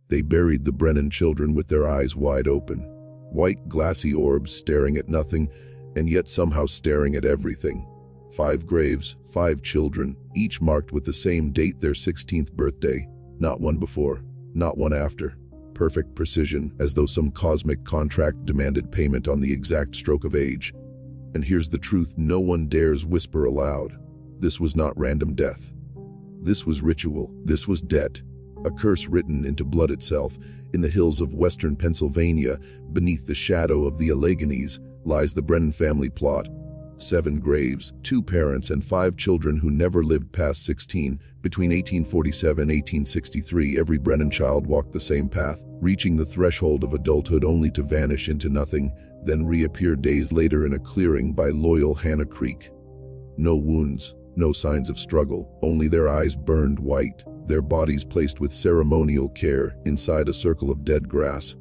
They buried the Brennan children with their eyes wide open. White, glassy orbs staring at nothing, and yet somehow staring at everything. 5 graves, 5 children, each marked with the same date, their 16th birthday. Not one before, not one after. Perfect precision, as though some cosmic contract demanded payment on the exact stroke of age. And here's the truth no one dares whisper aloud. This was not random death. This was ritual. This was debt. A curse written into blood itself. In the hills of western Pennsylvania, beneath the shadow of the Alleghenies, lies the Brennan family plot. 7 graves, 2 parents, and 5 children who never lived past 16. Between 1847 and 1863, every Brennan child walked the same path, reaching the threshold of adulthood only to vanish into nothing, then reappear days later in a clearing by loyal Hannah Creek. No wounds, no signs of struggle, only their eyes burned white, their bodies placed with ceremonial care inside a circle of dead grass.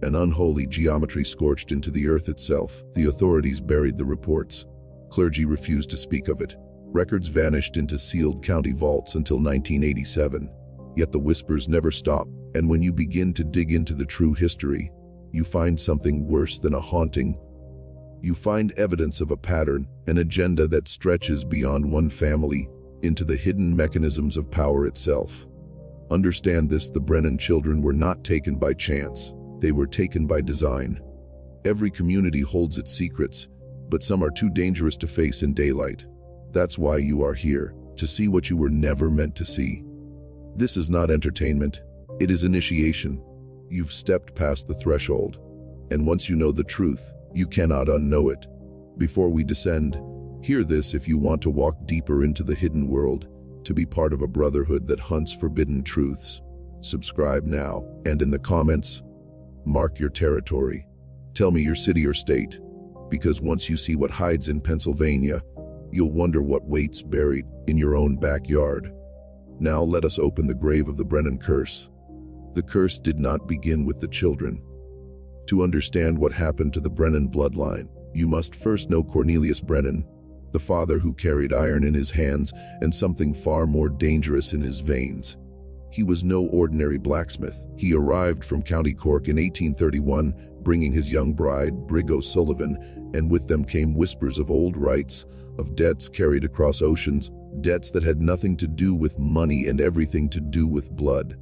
An unholy geometry scorched into the earth itself. The authorities buried the reports. Clergy refused to speak of it. Records vanished into sealed county vaults until 1987. Yet the whispers never stop, and when you begin to dig into the true history, you find something worse than a haunting. You find evidence of a pattern, an agenda that stretches beyond one family into the hidden mechanisms of power itself. Understand this: the Brennan children were not taken by chance. They were taken by design. Every community holds its secrets, but some are too dangerous to face in daylight. That's why you are here, to see what you were never meant to see. This is not entertainment, it is initiation. You've stepped past the threshold, and once you know the truth, you cannot unknow it. Before we descend, hear this if you want to walk deeper into the hidden world, to be part of a brotherhood that hunts forbidden truths. Subscribe now, and in the comments, mark your territory. Tell me your city or state, because once you see what hides in Pennsylvania, you'll wonder what waits buried in your own backyard. Now let us open the grave of the Brennan curse. The curse did not begin with the children. To understand what happened to the Brennan bloodline, you must first know Cornelius Brennan, the father who carried iron in his hands and something far more dangerous in his veins. He was no ordinary blacksmith. He arrived from County Cork in 1831, bringing his young bride, Brig O'Sullivan, and with them came whispers of old rights, of debts carried across oceans, debts that had nothing to do with money and everything to do with blood.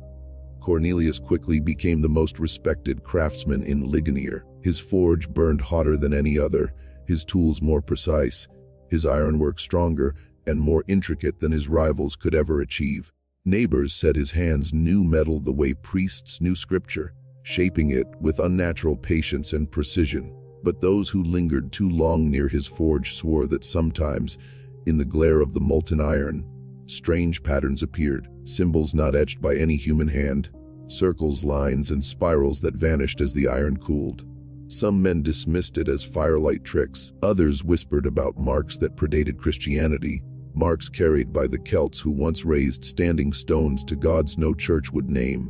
Cornelius quickly became the most respected craftsman in Ligonier. His forge burned hotter than any other, his tools more precise, his ironwork stronger and more intricate than his rivals could ever achieve. Neighbors said his hands knew metal the way priests knew scripture, shaping it with unnatural patience and precision. But those who lingered too long near his forge swore that sometimes, in the glare of the molten iron, strange patterns appeared, symbols not etched by any human hand, circles, lines, and spirals that vanished as the iron cooled. Some men dismissed it as firelight tricks. Others whispered about marks that predated Christianity, marks carried by the Celts who once raised standing stones to gods no church would name.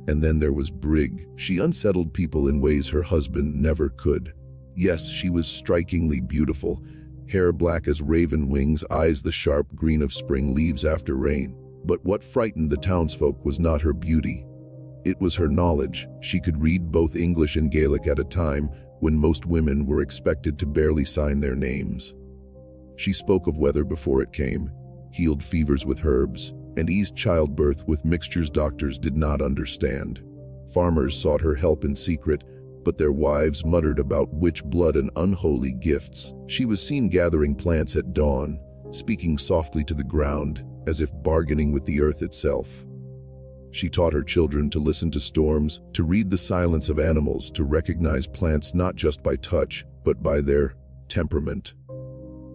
And then there was Brig. She unsettled people in ways her husband never could. Yes, she was strikingly beautiful, hair black as raven wings, eyes the sharp green of spring leaves after rain. But what frightened the townsfolk was not her beauty. It was her knowledge. She could read both English and Gaelic at a time when most women were expected to barely sign their names. She spoke of weather before it came, healed fevers with herbs, and eased childbirth with mixtures doctors did not understand. Farmers sought her help in secret, but their wives muttered about witch blood and unholy gifts. She was seen gathering plants at dawn, speaking softly to the ground, as if bargaining with the earth itself. She taught her children to listen to storms, to read the silence of animals, to recognize plants not just by touch, but by their temperament.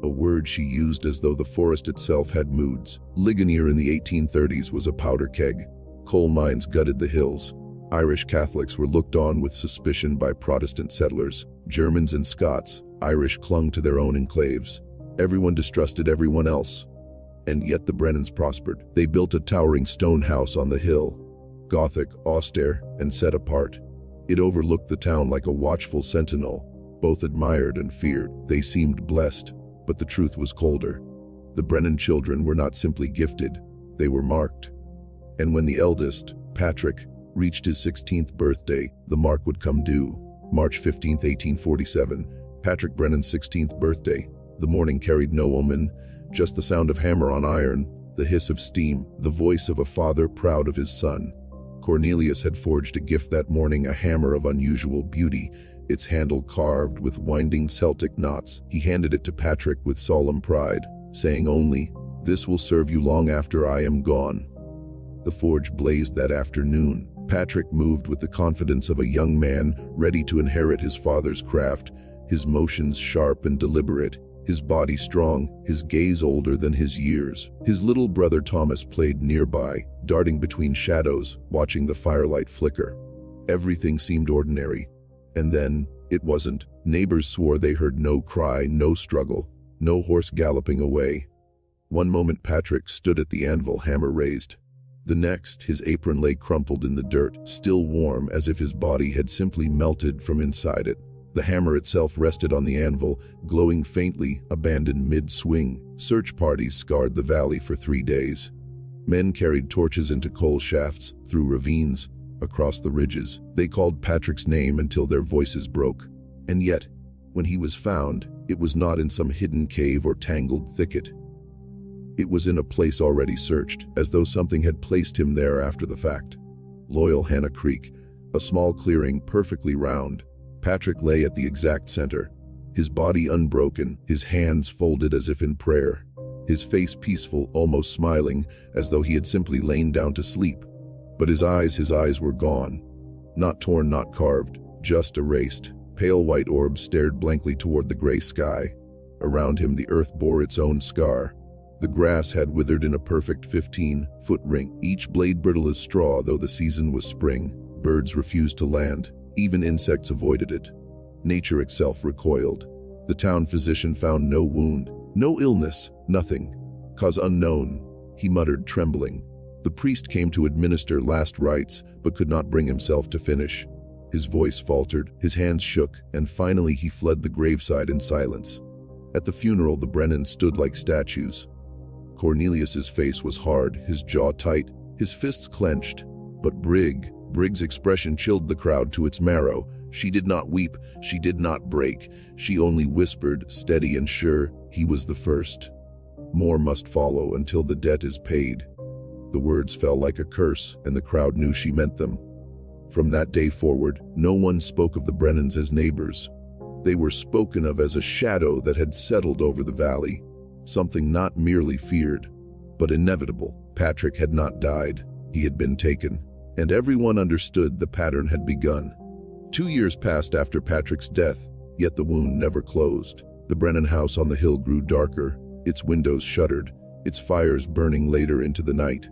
A word she used as though the forest itself had moods. Ligonier in the 1830s was a powder keg. Coal mines gutted the hills. Irish Catholics were looked on with suspicion by Protestant settlers. Germans and Scots, Irish clung to their own enclaves. Everyone distrusted everyone else. And yet the Brennans prospered. They built a towering stone house on the hill, Gothic, austere, and set apart. It overlooked the town like a watchful sentinel. Both admired and feared. They seemed blessed, but the truth was colder. The Brennan children were not simply gifted, they were marked. And when the eldest, Patrick, reached his 16th birthday, the mark would come due. March 15, 1847, Patrick Brennan's 16th birthday. The morning carried no omen, just the sound of hammer on iron, the hiss of steam, the voice of a father proud of his son. Cornelius had forged a gift that morning, a hammer of unusual beauty, its handle carved with winding Celtic knots. He handed it to Patrick with solemn pride, saying only, "This will serve you long after I am gone." The forge blazed that afternoon. Patrick moved with the confidence of a young man ready to inherit his father's craft, his motions sharp and deliberate, his body strong, his gaze older than his years. His little brother Thomas played nearby, darting between shadows, watching the firelight flicker. Everything seemed ordinary. And then, it wasn't. Neighbors swore they heard no cry, no struggle, no horse galloping away. One moment Patrick stood at the anvil, hammer raised. The next, his apron lay crumpled in the dirt, still warm as if his body had simply melted from inside it. The hammer itself rested on the anvil, glowing faintly, abandoned mid-swing. Search parties scoured the valley for 3 days. Men carried torches into coal shafts, through ravines, across the ridges. They called Patrick's name until their voices broke. And yet, when he was found, it was not in some hidden cave or tangled thicket. It was in a place already searched, as though something had placed him there after the fact. Loyal Hannah Creek, a small clearing perfectly round. Patrick lay at the exact center, his body unbroken, his hands folded as if in prayer, his face peaceful, almost smiling, as though he had simply lain down to sleep. But his eyes were gone. Not torn, not carved, just erased. Pale white orbs stared blankly toward the gray sky. Around him the earth bore its own scar. The grass had withered in a perfect 15-foot ring, each blade brittle as straw, though the season was spring. Birds refused to land. Even insects avoided it. Nature itself recoiled. The town physician found no wound, no illness, nothing. Cause unknown, he muttered, trembling. The priest came to administer last rites, but could not bring himself to finish. His voice faltered, his hands shook, and finally he fled the graveside in silence. At the funeral, the Brennans stood like statues. Cornelius's face was hard, his jaw tight, his fists clenched. But Brig's expression chilled the crowd to its marrow. She did not weep, she did not break. She only whispered, steady and sure, "He was the first. More must follow until the debt is paid." The words fell like a curse, and the crowd knew she meant them. From that day forward, no one spoke of the Brennans as neighbors. They were spoken of as a shadow that had settled over the valley, something not merely feared, but inevitable. Patrick had not died, he had been taken. And everyone understood the pattern had begun. 2 years passed after Patrick's death, yet the wound never closed. The Brennan house on the hill grew darker, its windows shuttered, its fires burning later into the night.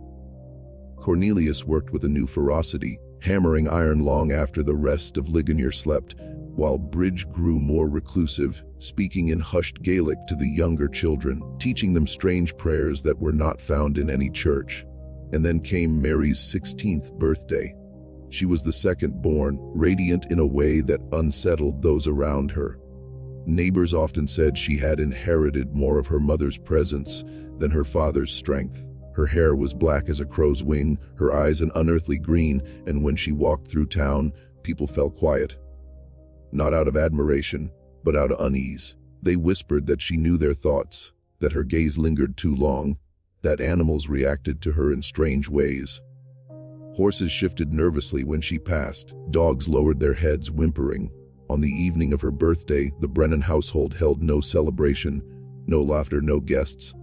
Cornelius worked with a new ferocity, hammering iron long after the rest of Ligonier slept, while Bridge grew more reclusive, speaking in hushed Gaelic to the younger children, teaching them strange prayers that were not found in any church. And then came Mary's 16th birthday. She was the second born, radiant in a way that unsettled those around her. Neighbors often said she had inherited more of her mother's presence than her father's strength. Her hair was black as a crow's wing, her eyes an unearthly green, and when she walked through town, people fell quiet. Not out of admiration, but out of unease. They whispered that she knew their thoughts, that her gaze lingered too long, that animals reacted to her in strange ways. Horses shifted nervously when she passed. Dogs lowered their heads, whimpering. On the evening of her birthday, the Brennan household held no celebration, no laughter, no guests.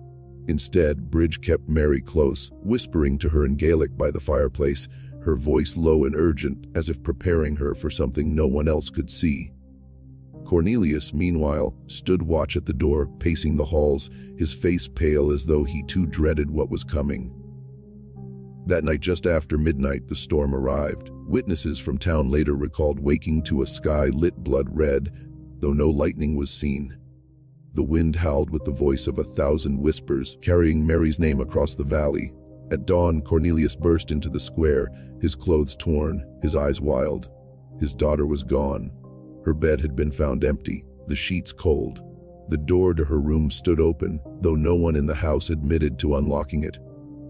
Instead, Bridge kept Mary close, whispering to her in Gaelic by the fireplace, her voice low and urgent, as if preparing her for something no one else could see. Cornelius, meanwhile, stood watch at the door, pacing the halls, his face pale as though he too dreaded what was coming. That night, just after midnight, the storm arrived. Witnesses from town later recalled waking to a sky lit blood red, though no lightning was seen. The wind howled with the voice of 1,000 whispers, carrying Mary's name across the valley. At dawn, Cornelius burst into the square, his clothes torn, his eyes wild. His daughter was gone. Her bed had been found empty, the sheets cold. The door to her room stood open, though no one in the house admitted to unlocking it.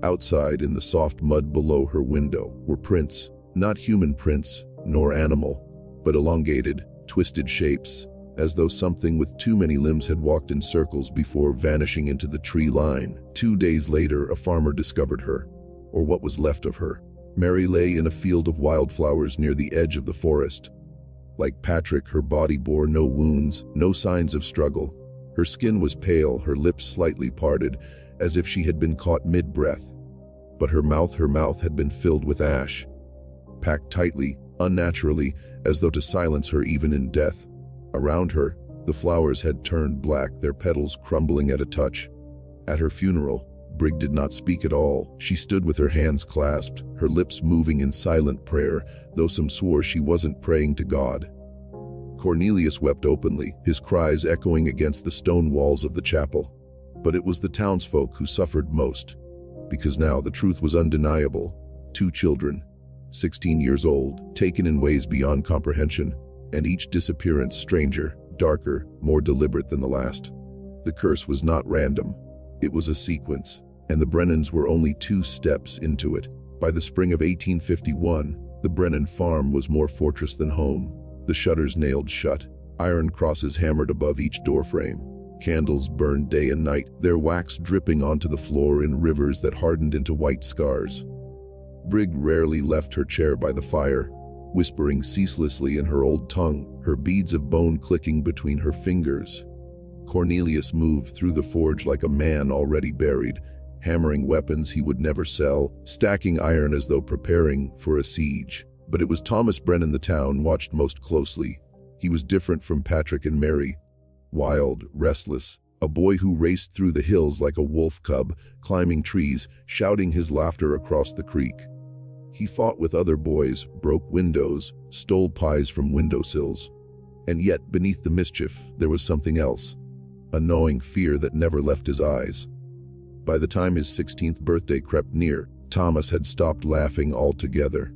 Outside, in the soft mud below her window, were prints, Not human prints, nor animal, but elongated, twisted shapes, as though something with too many limbs had walked in circles before vanishing into the tree line. 2 days later, a farmer discovered her, or what was left of her. Mary lay in a field of wildflowers near the edge of the forest. Like Patrick, her body bore no wounds, no signs of struggle. Her skin was pale, her lips slightly parted, as if she had been caught mid-breath. But her mouth had been filled with ash, packed tightly, unnaturally, as though to silence her even in death. Around her, the flowers had turned black, their petals crumbling at a touch. At her funeral, Brig did not speak at all. She stood with her hands clasped, her lips moving in silent prayer, though some swore she wasn't praying to God. Cornelius wept openly, his cries echoing against the stone walls of the chapel. But it was the townsfolk who suffered most, because now the truth was undeniable. 2 children, 16 years old, taken in ways beyond comprehension, and each disappearance stranger, darker, more deliberate than the last. The curse was not random. It was a sequence, and the Brennans were only 2 steps into it. By the spring of 1851, the Brennan farm was more fortress than home. The shutters nailed shut, iron crosses hammered above each doorframe. Candles burned day and night, their wax dripping onto the floor in rivers that hardened into white scars. Brig rarely left her chair by the fire, whispering ceaselessly in her old tongue, her beads of bone clicking between her fingers. Cornelius moved through the forge like a man already buried, hammering weapons he would never sell, stacking iron as though preparing for a siege. But it was Thomas Brennan the town watched most closely. He was different from Patrick and Mary. Wild, restless, a boy who raced through the hills like a wolf cub, climbing trees, shouting his laughter across the creek. He fought with other boys, broke windows, stole pies from windowsills. And yet, beneath the mischief, there was something else, a gnawing fear that never left his eyes. By the time his 16th birthday crept near, Thomas had stopped laughing altogether.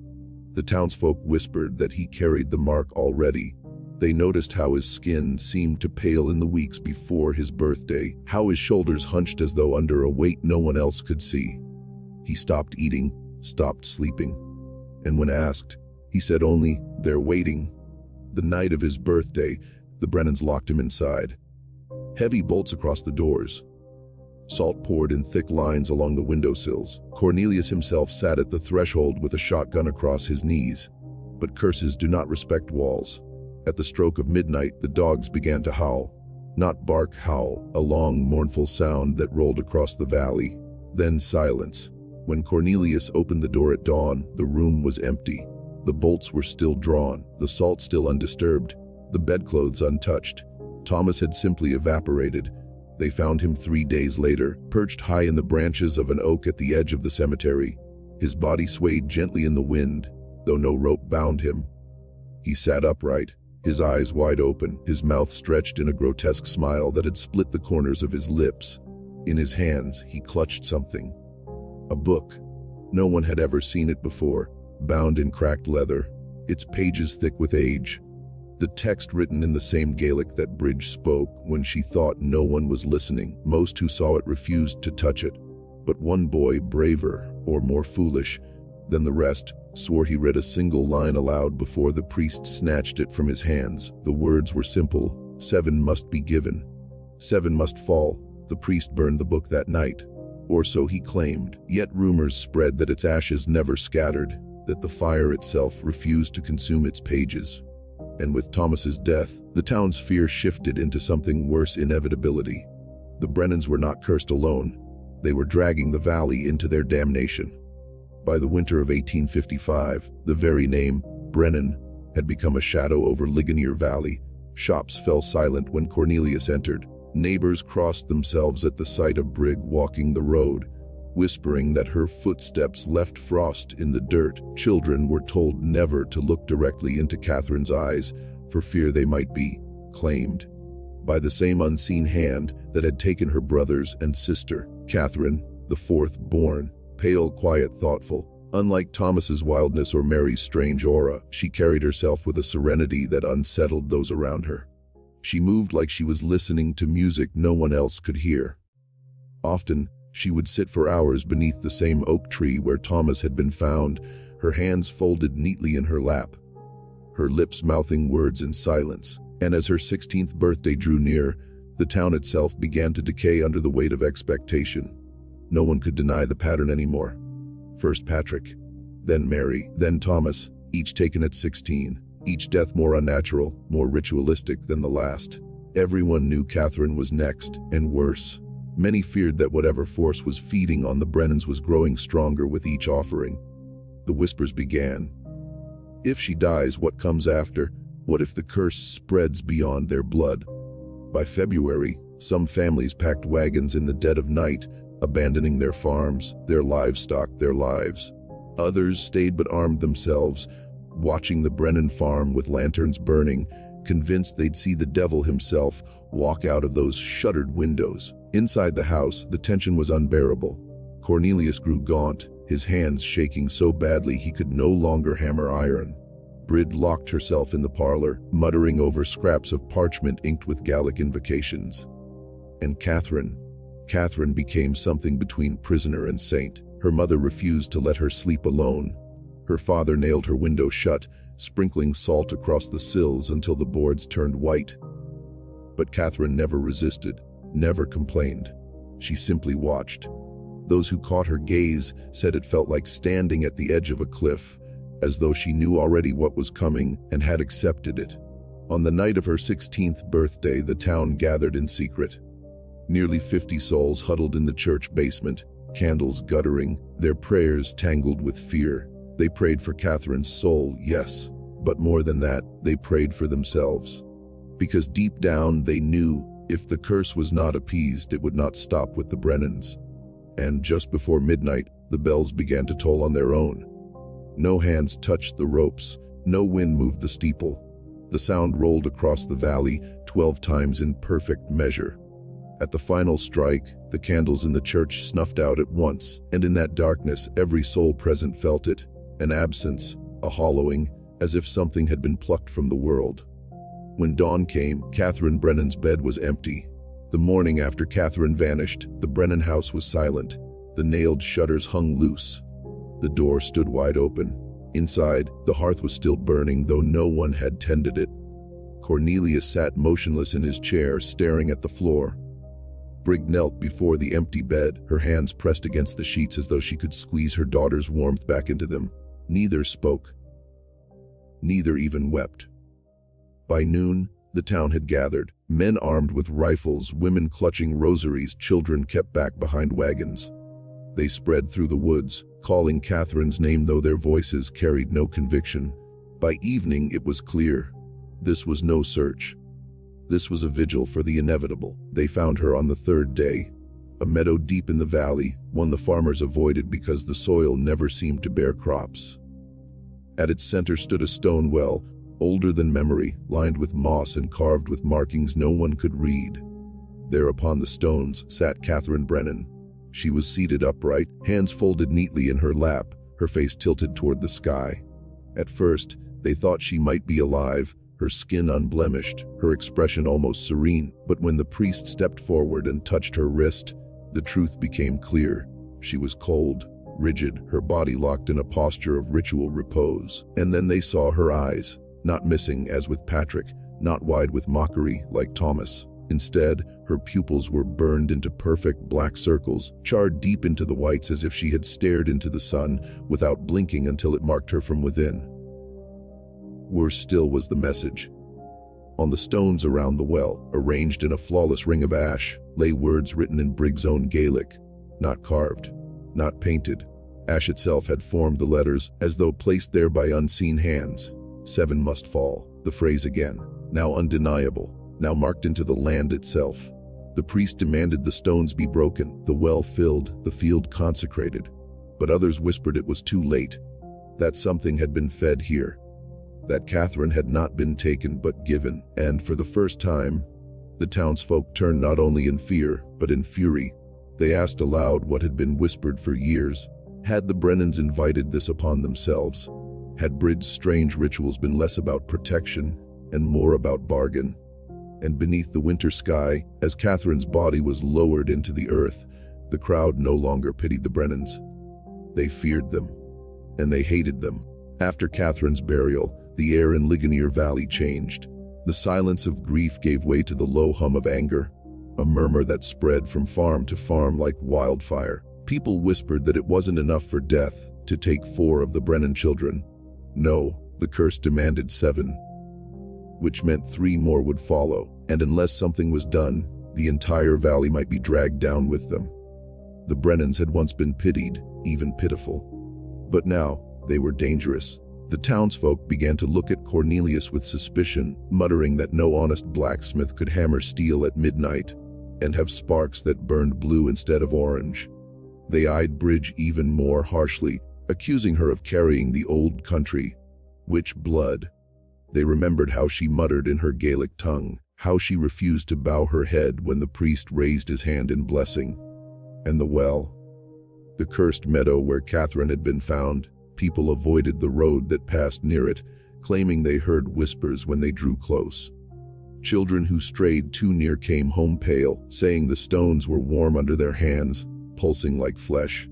The townsfolk whispered that he carried the mark already. They noticed how his skin seemed to pale in the weeks before his birthday, how his shoulders hunched as though under a weight no one else could see. He stopped eating, stopped sleeping, and when asked, he said only, "They're waiting." The night of his birthday, the Brennans locked him inside. Heavy bolts across the doors. Salt poured in thick lines along the windowsills. Cornelius himself sat at the threshold with a shotgun across his knees. But curses do not respect walls. At the stroke of midnight, the dogs began to howl. Not bark, howl, a long, mournful sound that rolled across the valley. Then silence. When Cornelius opened the door at dawn, the room was empty. The bolts were still drawn, the salt still undisturbed, the bedclothes untouched. Thomas had simply evaporated. They found him 3 days later, perched high in the branches of an oak at the edge of the cemetery. His body swayed gently in the wind, though no rope bound him. He sat upright, his eyes wide open, his mouth stretched in a grotesque smile that had split the corners of his lips. In his hands, he clutched something. A book. No one had ever seen it before, bound in cracked leather, its pages thick with age. The text written in the same Gaelic that Bridge spoke when she thought no one was listening. Most who saw it refused to touch it. But one boy, braver or more foolish than the rest, swore he read a single line aloud before the priest snatched it from his hands. The words were simple: 7 must be given. 7 must fall. The priest burned the book that night. Or so he claimed. Yet rumors spread that its ashes never scattered, that the fire itself refused to consume its pages. And with Thomas's death, the town's fear shifted into something worse: inevitability. The Brennans were not cursed alone. They were dragging the valley into their damnation. By the winter of 1855, the very name, Brennan, had become a shadow over Ligonier Valley. Shops fell silent when Cornelius entered. Neighbors crossed themselves at the sight of Brig walking the road, whispering that her footsteps left frost in the dirt. Children were told never to look directly into Catherine's eyes, for fear they might be claimed by the same unseen hand that had taken her brothers and sister. Catherine, the 4th born, pale, quiet, thoughtful. Unlike Thomas's wildness or Mary's strange aura, she carried herself with a serenity that unsettled those around her. She moved like she was listening to music no one else could hear. Often, she would sit for hours beneath the same oak tree where Thomas had been found, her hands folded neatly in her lap, her lips mouthing words in silence. And as her 16th birthday drew near, the town itself began to decay under the weight of expectation. No one could deny the pattern anymore. First Patrick, then Mary, then Thomas, each taken at 16, each death more unnatural, more ritualistic than the last. Everyone knew Catherine was next, and worse. Many feared that whatever force was feeding on the Brennans was growing stronger with each offering. The whispers began. If she dies, what comes after? What if the curse spreads beyond their blood? By February, some families packed wagons in the dead of night, abandoning their farms, their livestock, their lives. Others stayed but armed themselves, watching the Brennan farm with lanterns burning, convinced they'd see the devil himself walk out of those shuttered windows. Inside the house, the tension was unbearable. Cornelius grew gaunt, his hands shaking so badly he could no longer hammer iron. Brid locked herself in the parlor, muttering over scraps of parchment inked with Gallic invocations. And Catherine became something between prisoner and saint. Her mother refused to let her sleep alone. Her father nailed her window shut, sprinkling salt across the sills until the boards turned white. But Catherine never resisted, never complained. She simply watched. Those who caught her gaze said it felt like standing at the edge of a cliff, as though she knew already what was coming and had accepted it. On the night of her 16th birthday, the town gathered in secret. Nearly 50 souls huddled in the church basement, candles guttering, their prayers tangled with fear. They prayed for Catherine's soul, yes, but more than that, they prayed for themselves. Because deep down they knew if the curse was not appeased, it would not stop with the Brennans. And just before midnight, the bells began to toll on their own. No hands touched the ropes, no wind moved the steeple. The sound rolled across the valley 12 times in perfect measure. At the final strike, the candles in the church snuffed out at once, and in that darkness every soul present felt it, an absence, a hollowing, as if something had been plucked from the world. When dawn came, Catherine Brennan's bed was empty. The morning after Catherine vanished, the Brennan house was silent. The nailed shutters hung loose. The door stood wide open. Inside, the hearth was still burning, though no one had tended it. Cornelius sat motionless in his chair, staring at the floor. Brig knelt before the empty bed, her hands pressed against the sheets as though she could squeeze her daughter's warmth back into them. Neither spoke. Neither even wept. By noon, the town had gathered. Men armed with rifles, women clutching rosaries, children kept back behind wagons. They spread through the woods, calling Catherine's name though their voices carried no conviction. By evening, it was clear. This was no search. This was a vigil for the inevitable. They found her on the third day. A meadow deep in the valley, one the farmers avoided because the soil never seemed to bear crops. At its center stood a stone well, older than memory, lined with moss and carved with markings no one could read. There upon the stones sat Catherine Brennan. She was seated upright, hands folded neatly in her lap, her face tilted toward the sky. At first, they thought she might be alive, her skin unblemished, her expression almost serene, but when the priest stepped forward and touched her wrist, the truth became clear. She was cold, rigid, her body locked in a posture of ritual repose. And then they saw her eyes, not missing as with Patrick, not wide with mockery like Thomas. Instead, her pupils were burned into perfect black circles, charred deep into the whites as if she had stared into the sun without blinking until it marked her from within. Worse still was the message. On the stones around the well, arranged in a flawless ring of ash, lay words written in Brig's own Gaelic, not carved, not painted. Ash itself had formed the letters as though placed there by unseen hands. 7 must fall, the phrase again, now undeniable, now marked into the land itself. The priest demanded the stones be broken, the well filled, the field consecrated. But others whispered it was too late, that something had been fed here, that Catherine had not been taken but given. And for the first time, the townsfolk turned not only in fear, but in fury. They asked aloud what had been whispered for years. Had the Brennans invited this upon themselves? Had Brid's strange rituals been less about protection and more about bargain? And beneath the winter sky, as Catherine's body was lowered into the earth, the crowd no longer pitied the Brennans. They feared them. and they hated them. After Catherine's burial, the air in Ligonier Valley changed. The silence of grief gave way to the low hum of anger, a murmur that spread from farm to farm like wildfire. People whispered that it wasn't enough for death to take 4 of the Brennan children. No, the curse demanded 7, which meant 3 more would follow, and unless something was done, the entire valley might be dragged down with them. The Brennans had once been pitied, even pitiful. But now, they were dangerous. The townsfolk began to look at Cornelius with suspicion, muttering that no honest blacksmith could hammer steel at midnight and have sparks that burned blue instead of orange. They eyed Bridge even more harshly, accusing her of carrying the old country. Witch blood. They remembered how she muttered in her Gaelic tongue, how she refused to bow her head when the priest raised his hand in blessing. And the well. The cursed meadow where Catherine had been found. People avoided the road that passed near it, claiming they heard whispers when they drew close. Children who strayed too near came home pale, saying the stones were warm under their hands, pulsing like flesh.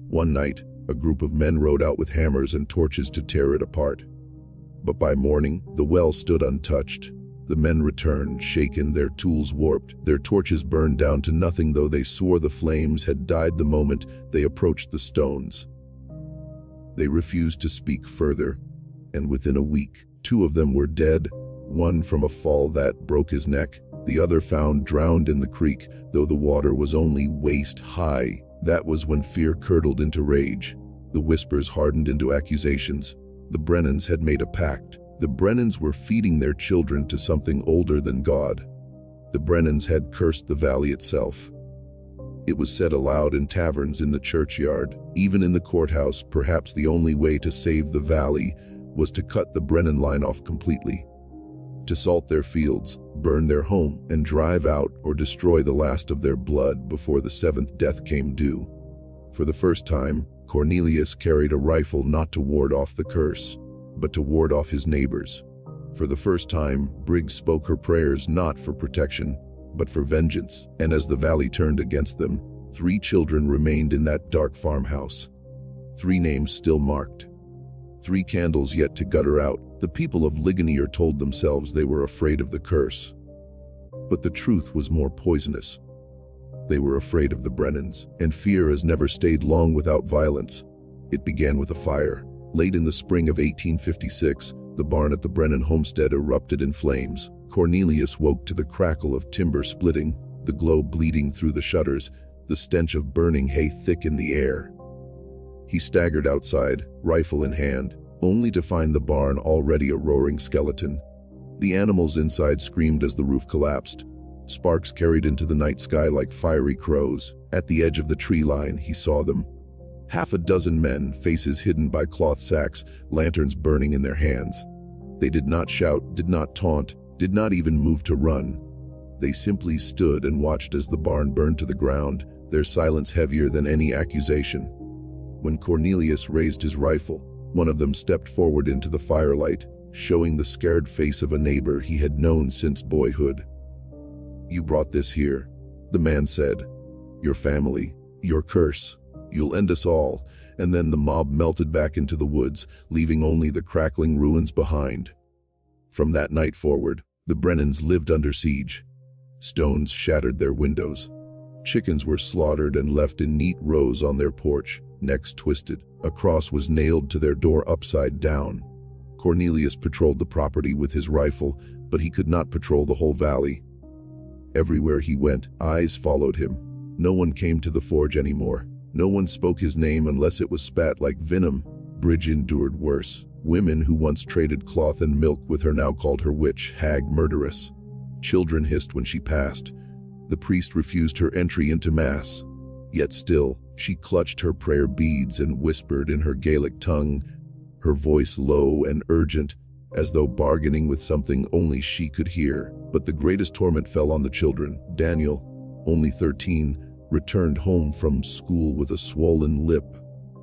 One night, a group of men rode out with hammers and torches to tear it apart. But by morning, the well stood untouched. The men returned, shaken, their tools warped, their torches burned down to nothing, though they swore the flames had died the moment they approached the stones. They refused to speak further, and within a week, 2 of them were dead, one from a fall that broke his neck, the other found drowned in the creek, though the water was only waist-high. That was when fear curdled into rage. The whispers hardened into accusations. The Brennans had made a pact. The Brennans were feeding their children to something older than God. The Brennans had cursed the valley itself. It was said aloud in taverns, in the churchyard, even in the courthouse. Perhaps the only way to save the valley was to cut the Brennan line off completely. To salt their fields, burn their home, and drive out or destroy the last of their blood before the 7th death came due. For the first time, Cornelius carried a rifle not to ward off the curse, but to ward off his neighbors. For the first time, Briggs spoke her prayers not for protection, but for vengeance, and as the valley turned against them, 3 children remained in that dark farmhouse. 3 names still marked. 3 candles yet to gutter out. The people of Ligonier told themselves they were afraid of the curse. But the truth was more poisonous. They were afraid of the Brennans, and fear has never stayed long without violence. It began with a fire. Late in the spring of 1856, the barn at the Brennan homestead erupted in flames. Cornelius woke to the crackle of timber splitting, the glow bleeding through the shutters, the stench of burning hay thick in the air. He staggered outside, rifle in hand, only to find the barn already a roaring skeleton. The animals inside screamed as the roof collapsed. Sparks carried into the night sky like fiery crows. At the edge of the tree line, he saw them. 6 men, faces hidden by cloth sacks, lanterns burning in their hands. They did not shout, did not taunt, did not even move to run. They simply stood and watched as the barn burned to the ground, their silence heavier than any accusation. When Cornelius raised his rifle, one of them stepped forward into the firelight, showing the scared face of a neighbor he had known since boyhood. "You brought this here," the man said. "Your family, your curse. You'll end us all." And then the mob melted back into the woods, leaving only the crackling ruins behind. From that night forward, the Brennans lived under siege. Stones shattered their windows. Chickens were slaughtered and left in neat rows on their porch, necks twisted. A cross was nailed to their door upside down. Cornelius patrolled the property with his rifle, but he could not patrol the whole valley. Everywhere he went, eyes followed him. No one came to the forge anymore. No one spoke his name unless it was spat like venom. Bridge endured worse. Women who once traded cloth and milk with her now called her witch, hag, murderess. Children hissed when she passed. The priest refused her entry into mass. Yet still, she clutched her prayer beads and whispered in her Gaelic tongue, her voice low and urgent, as though bargaining with something only she could hear. But the greatest torment fell on the children. Daniel, only 13, returned home from school with a swollen lip,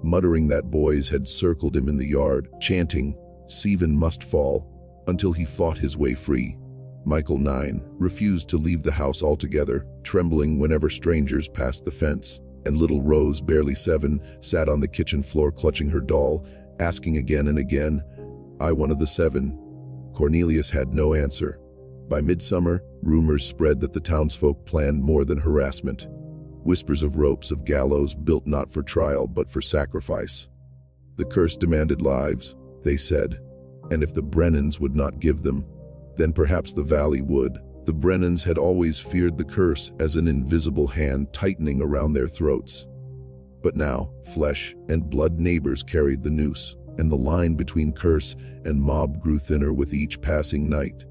muttering that boys had circled him in the yard, chanting, "Stephen must fall," until he fought his way free. Michael, 9, refused to leave the house altogether, trembling whenever strangers passed the fence. And little Rose, barely 7, sat on the kitchen floor clutching her doll, asking again and again, "I one of the seven?" Cornelius had no answer. By midsummer, rumors spread that the townsfolk planned more than harassment. Whispers of ropes of gallows built not for trial but for sacrifice. The curse demanded lives, they said, and if the Brennans would not give them, then perhaps the valley would. The Brennans had always feared the curse as an invisible hand tightening around their throats. But now, flesh and blood neighbors carried the noose, and the line between curse and mob grew thinner with each passing night.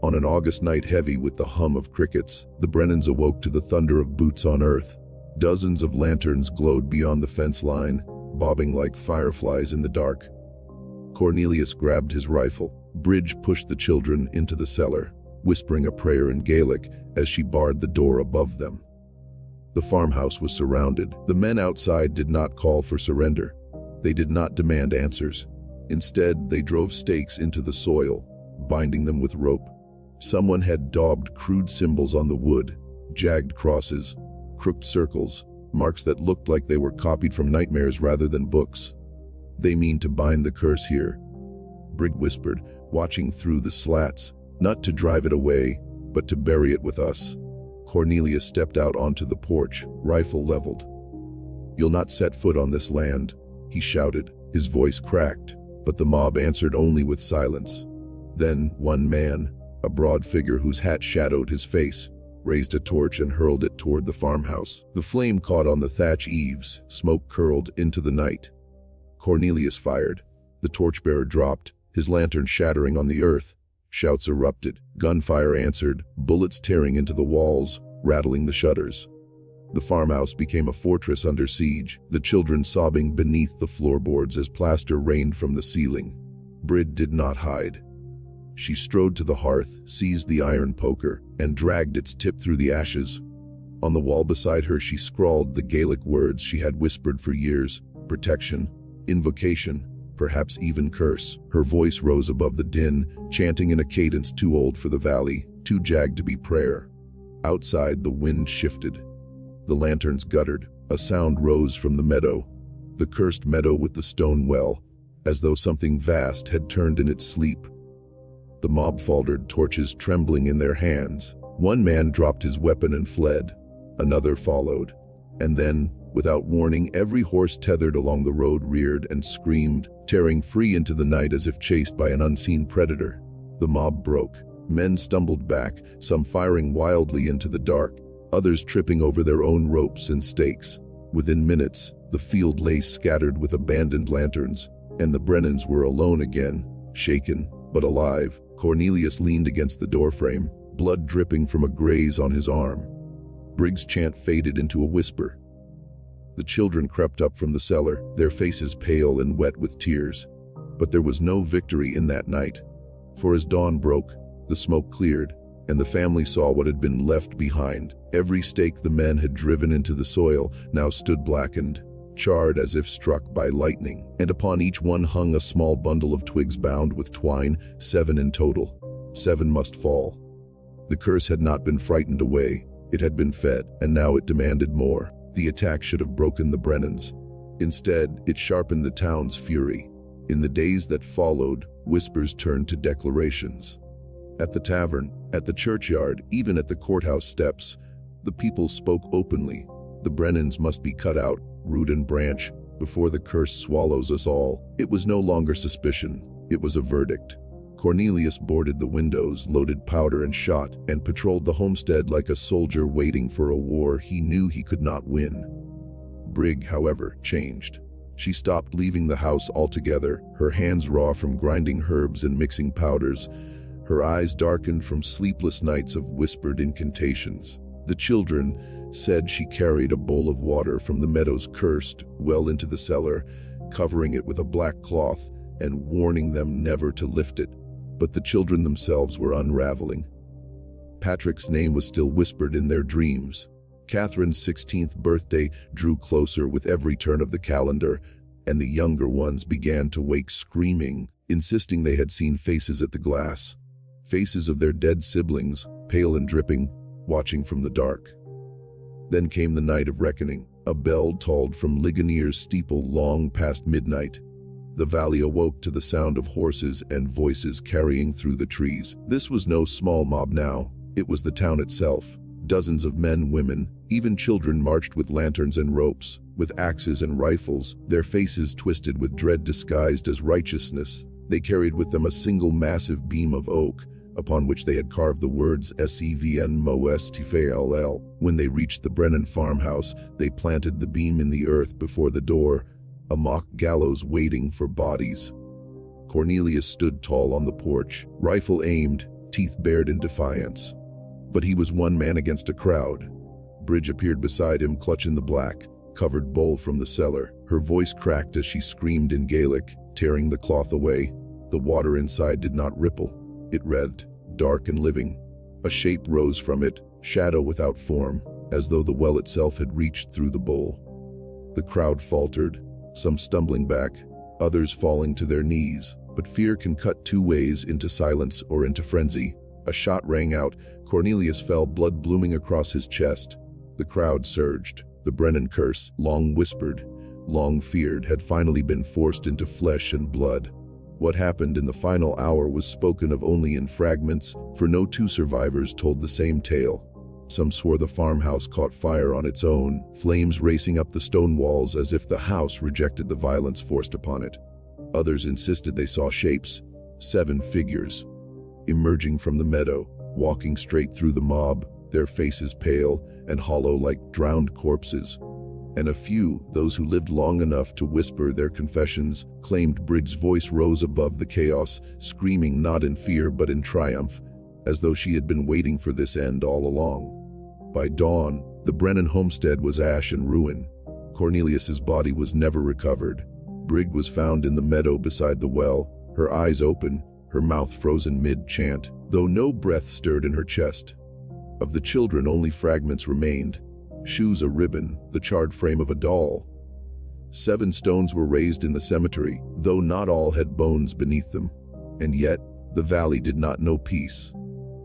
On an August night heavy with the hum of crickets, the Brennans awoke to the thunder of boots on earth. Dozens of lanterns glowed beyond the fence line, bobbing like fireflies in the dark. Cornelius grabbed his rifle. Bridge pushed the children into the cellar, whispering a prayer in Gaelic as she barred the door above them. The farmhouse was surrounded. The men outside did not call for surrender. They did not demand answers. Instead, they drove stakes into the soil, binding them with rope. Someone had daubed crude symbols on the wood, jagged crosses, crooked circles, marks that looked like they were copied from nightmares rather than books. "They mean to bind the curse here," Brig whispered, watching through the slats, "not to drive it away, but to bury it with us." Cornelius stepped out onto the porch, rifle leveled. "You'll not set foot on this land," he shouted. His voice cracked, but the mob answered only with silence. Then one man, a broad figure whose hat shadowed his face, raised a torch and hurled it toward the farmhouse. The flame caught on the thatch eaves, smoke curled into the night. Cornelius fired. The torchbearer dropped, his lantern shattering on the earth. Shouts erupted. Gunfire answered, bullets tearing into the walls, rattling the shutters. The farmhouse became a fortress under siege, the children sobbing beneath the floorboards as plaster rained from the ceiling. Brid did not hide. She strode to the hearth, seized the iron poker, and dragged its tip through the ashes. On the wall beside her she scrawled the Gaelic words she had whispered for years: protection, invocation, perhaps even curse. Her voice rose above the din, chanting in a cadence too old for the valley, too jagged to be prayer. Outside, the wind shifted. The lanterns guttered. A sound rose from the meadow, the cursed meadow with the stone well, as though something vast had turned in its sleep. The mob faltered, torches trembling in their hands. One man dropped his weapon and fled. Another followed. And then, without warning, every horse tethered along the road reared and screamed, tearing free into the night as if chased by an unseen predator. The mob broke. Men stumbled back, some firing wildly into the dark, others tripping over their own ropes and stakes. Within minutes, the field lay scattered with abandoned lanterns, and the Brennans were alone again, shaken, but alive. Cornelius leaned against the doorframe, blood dripping from a graze on his arm. Briggs' chant faded into a whisper. The children crept up from the cellar, their faces pale and wet with tears. But there was no victory in that night. For as dawn broke, the smoke cleared, and the family saw what had been left behind. Every stake the men had driven into the soil now stood blackened, charred as if struck by lightning, and upon each one hung a small bundle of twigs bound with twine, 7 in total. 7 must fall. The curse had not been frightened away, it had been fed, and now it demanded more. The attack should have broken the Brennans. Instead, it sharpened the town's fury. In the days that followed, whispers turned to declarations. At the tavern, at the churchyard, even at the courthouse steps, the people spoke openly. The Brennans must be cut out, root and branch, before the curse swallows us all. It was no longer suspicion, it was a verdict. Cornelius boarded the windows, loaded powder and shot, and patrolled the homestead like a soldier waiting for a war he knew he could not win. Brig, however, changed. She stopped leaving the house altogether, her hands raw from grinding herbs and mixing powders, her eyes darkened from sleepless nights of whispered incantations. The children said she carried a bowl of water from the meadows cursed well into the cellar, covering it with a black cloth and warning them never to lift it. But the children themselves were unraveling. Patrick's name was still whispered in their dreams. Catherine's 16th birthday drew closer with every turn of the calendar, and the younger ones began to wake screaming, insisting they had seen faces at the glass. Faces of their dead siblings, pale and dripping, watching from the dark. Then came the night of reckoning. A bell tolled from Ligonier's steeple long past midnight. The valley awoke to the sound of horses and voices carrying through the trees. This was no small mob now. It was the town itself. Dozens of men, women, even children marched with lanterns and ropes, with axes and rifles, their faces twisted with dread disguised as righteousness. They carried with them a single massive beam of oak, upon which they had carved the words SEVN When they reached the Brennan farmhouse, they planted the beam in the earth before the door, a mock gallows waiting for bodies. Cornelius stood tall on the porch, rifle aimed, teeth bared in defiance. But he was one man against a crowd. Bridge appeared beside him, clutching the black, covered bowl from the cellar. Her voice cracked as she screamed in Gaelic, tearing the cloth away. The water inside did not ripple. It writhed, dark and living. A shape rose from it, shadow without form, as though the well itself had reached through the bowl. The crowd faltered, some stumbling back, others falling to their knees. But fear can cut two ways, into silence or into frenzy. A shot rang out. Cornelius fell, blood blooming across his chest. The crowd surged. The Brennan curse, long whispered, long feared, had finally been forced into flesh and blood. What happened in the final hour was spoken of only in fragments, for no two survivors told the same tale. Some swore the farmhouse caught fire on its own, flames racing up the stone walls as if the house rejected the violence forced upon it. Others insisted they saw shapes, 7 figures, emerging from the meadow, walking straight through the mob, their faces pale and hollow like drowned corpses. And a few, those who lived long enough to whisper their confessions, claimed Bridge's voice rose above the chaos, screaming not in fear but in triumph, as though she had been waiting for this end all along. By dawn, the Brennan homestead was ash and ruin. Cornelius's body was never recovered. Brig was found in the meadow beside the well, her eyes open, her mouth frozen mid-chant, though no breath stirred in her chest. Of the children, only fragments remained. Shoes, a ribbon, the charred frame of a doll. 7 stones were raised in the cemetery, though not all had bones beneath them. And yet, the valley did not know peace.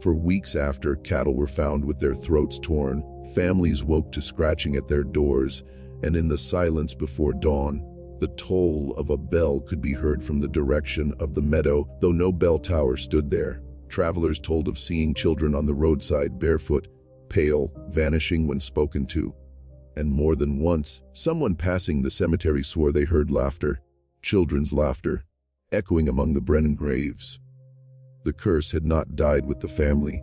For weeks after, cattle were found with their throats torn, families woke to scratching at their doors, and in the silence before dawn, the toll of a bell could be heard from the direction of the meadow, though no bell tower stood there. Travelers told of seeing children on the roadside barefoot, pale, vanishing when spoken to. And more than once, someone passing the cemetery swore they heard laughter, children's laughter, echoing among the Brennan graves. The curse had not died with the family.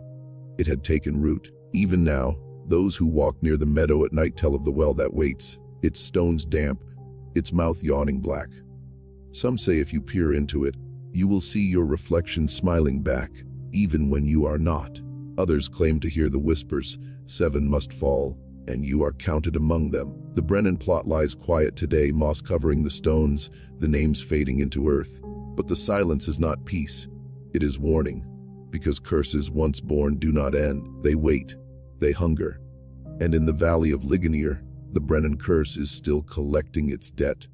It had taken root. Even now, those who walk near the meadow at night tell of the well that waits, its stones damp, its mouth yawning black. Some say if you peer into it, you will see your reflection smiling back, even when you are not. Others claim to hear the whispers, 7 must fall, and you are counted among them. The Brennan plot lies quiet today, moss covering the stones, the names fading into earth. But the silence is not peace. It is warning, because curses once born do not end. They wait, they hunger. And in the valley of Ligonier, the Brennan curse is still collecting its debt.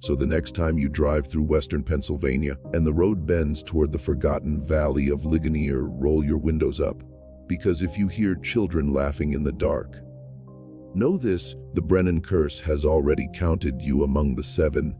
So the next time you drive through western Pennsylvania and the road bends toward the forgotten valley of Ligonier, roll your windows up. Because if you hear children laughing in the dark, know this: the Brennan curse has already counted you among the 7.